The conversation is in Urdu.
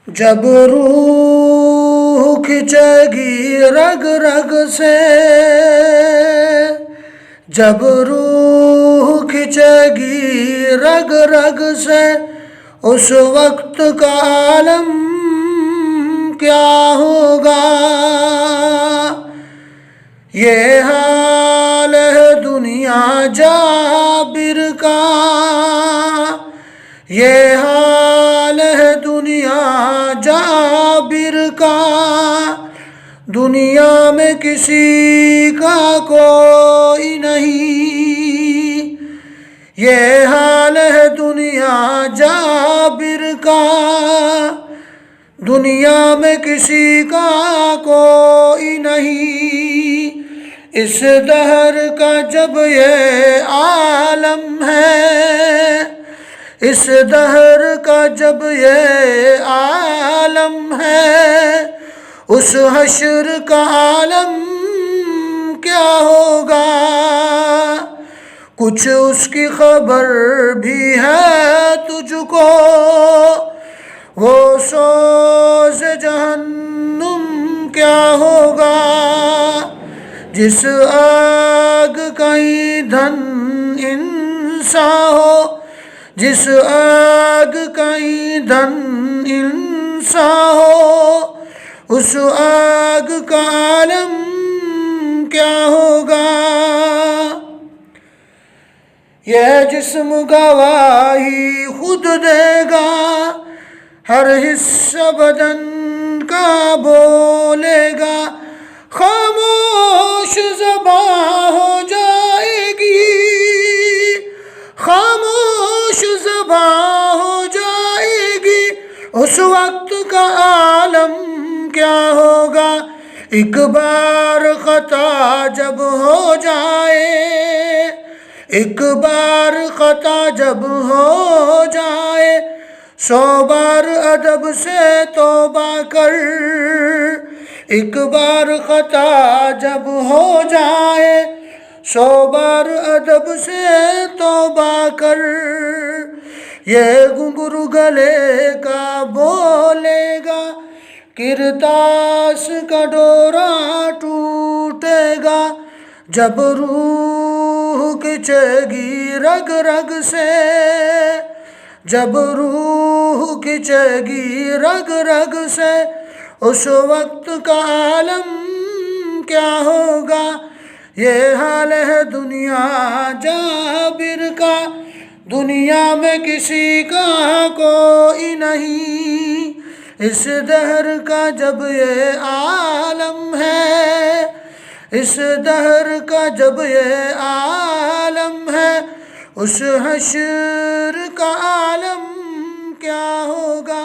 جب روح کھنچے گی رگ رگ سے، جب روح کھنچے گی رگ رگ سے، اس وقت کا عالم کیا ہوگا؟ یہ حال ہے دنیا جابر کا، یہ حال ہے دنیا جابر کا، دنیا میں کسی کا کوئی نہیں۔ یہ حال ہے دنیا جابر کا، دنیا میں کسی کا کوئی نہیں۔ اس دہر کا جب یہ عالم ہے، اس دہر کا جب یہ عالم ہے، اس حشر کا عالم کیا ہوگا؟ کچھ اس کی خبر بھی ہے تجھ کو، وہ سوز جہنم کیا ہوگا؟ جس آگ کا ایندھن انسان ہو، جس آگ کا ایندھن انسان ہو، اس آگ کا عالم کیا ہوگا؟ یہ جسم گواہی خود دے گا، ہر حصہ بدن کا بولے گا، خاموش زباں ہو جائے گی، خاموش زباں ہو جائے گی، اس وقت کا عالم کیا ہوگا؟ ایک بار خطا جب ہو جائے، ایک بار خطا جب ہو جائے، 100 بار ادب سے توبہ کر۔ ایک بار خطا جب ہو جائے، 100 بار ادب سے توبہ کر۔ یہ گھنگرو گلے کا بولے گا، کرتاس کا ڈورا ٹوٹے گا، جب روح کھنچے گی رگ رگ سے، جب روح کھنچے گی رگ رگ سے، اس وقت کا عالم کیا ہوگا؟ یہ حال ہے دنیا جابر کا، دنیا میں کسی کا کوئی نہیں۔ اس دہر کا جب یہ عالم ہے، اس دہر کا جب یہ عالم ہے، اس حشر کا عالم کیا ہوگا؟